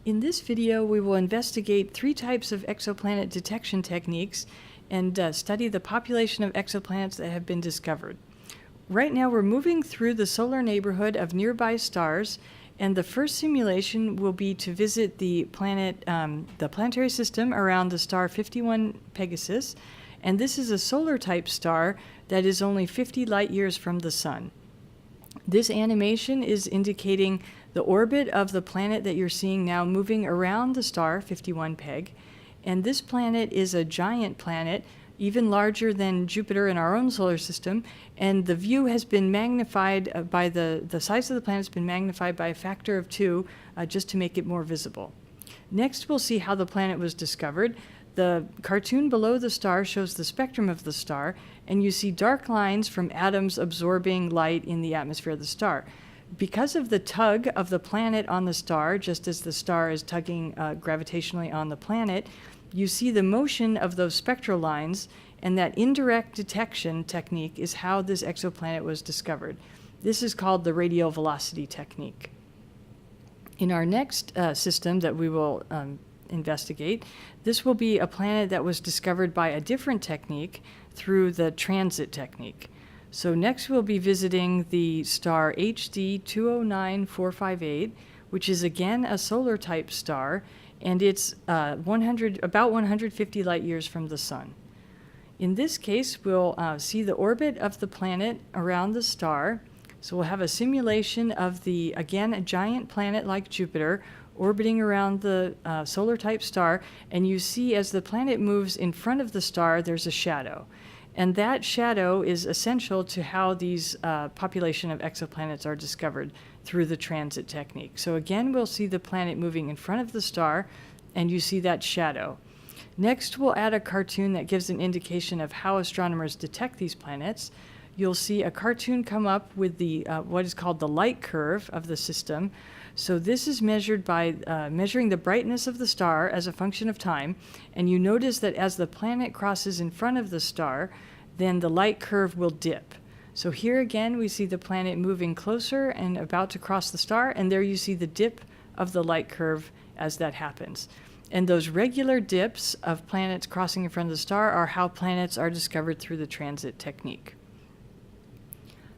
In this video, we will investigate 3 types of exoplanet detection techniques and study the population of exoplanets that have been discovered. Right now, we're moving through the solar neighborhood of nearby stars, and the first simulation will be to visit the planetary system around the star 51 Pegasus, and this is a solar-type star that is only 50 light-years from the Sun. This animation is indicating the orbit of the planet that you're seeing now moving around the star 51 Peg. And this planet is a giant planet, even larger than Jupiter in our own solar system. And the view has been magnified by the size of the planet has been magnified by a factor of 2 just to make it more visible. Next, we'll see how the planet was discovered. The cartoon below the star shows the spectrum of the star, and you see dark lines from atoms absorbing light in the atmosphere of the star. Because of the tug of the planet on the star, just as the star is tugging gravitationally on the planet, you see the motion of those spectral lines, and that indirect detection technique is how this exoplanet was discovered. This is called the radial velocity technique. In our next system that we will investigate, this will be a planet that was discovered by a different technique through the transit technique. So next we'll be visiting the star HD 209458, which is again a solar type star, and it's about 150 light years from the Sun. In this case, we'll see the orbit of the planet around the star. So we'll have a simulation of again, a giant planet like Jupiter orbiting around the solar type star, and you see as the planet moves in front of the star, there's a shadow. And that shadow is essential to how these population of exoplanets are discovered through the transit technique. So again, we'll see the planet moving in front of the star, and you see that shadow. Next, we'll add a cartoon that gives an indication of how astronomers detect these planets. You'll see a cartoon come up with what is called the light curve of the system. So this is measured by measuring the brightness of the star as a function of time, and you notice that as the planet crosses in front of the star, then the light curve will dip. So here again, we see the planet moving closer and about to cross the star, and there you see the dip of the light curve as that happens. And those regular dips of planets crossing in front of the star are how planets are discovered through the transit technique.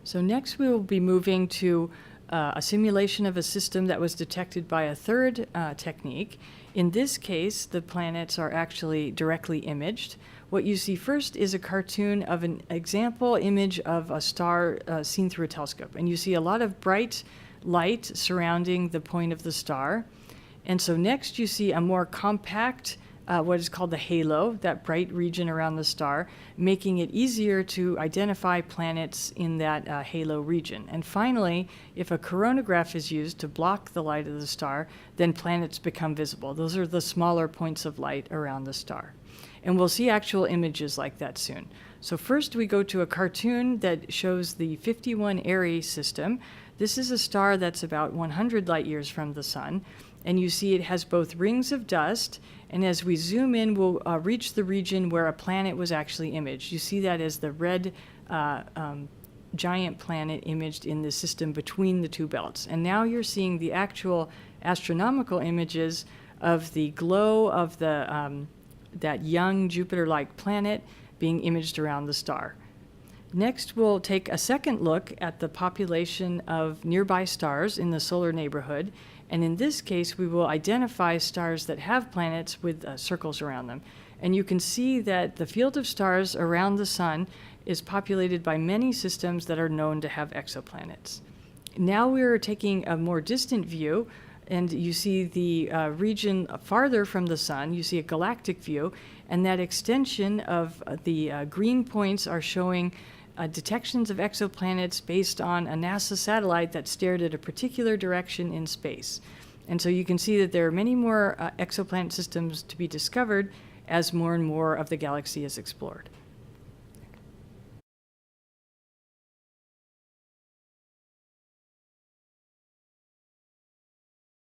So next we will be moving to a simulation of a system that was detected by a third technique. In this case, the planets are actually directly imaged. What you see first is a cartoon of an example image of a star seen through a telescope. And you see a lot of bright light surrounding the point of the star. And so next you see a more compact what is called the halo, that bright region around the star, making it easier to identify planets in that halo region. And finally, if a coronagraph is used to block the light of the star, then planets become visible. Those are the smaller points of light around the star. And we'll see actual images like that soon. So first we go to a cartoon that shows the 51 Aries system. This is a star that's about 100 light years from the Sun. And you see it has both rings of dust, and as we zoom in, we'll reach the region where a planet was actually imaged. You see that as the red giant planet imaged in the system between the two belts. And now you're seeing the actual astronomical images of the glow of that young Jupiter-like planet being imaged around the star. Next, we'll take a second look at the population of nearby stars in the solar neighborhood. And in this case, we will identify stars that have planets with circles around them. And you can see that the field of stars around the Sun is populated by many systems that are known to have exoplanets. Now we're taking a more distant view, and you see the region farther from the Sun. You see a galactic view, and that extension of the green points are showing detections of exoplanets based on a NASA satellite that stared at a particular direction in space. And so you can see that there are many more exoplanet systems to be discovered as more and more of the galaxy is explored.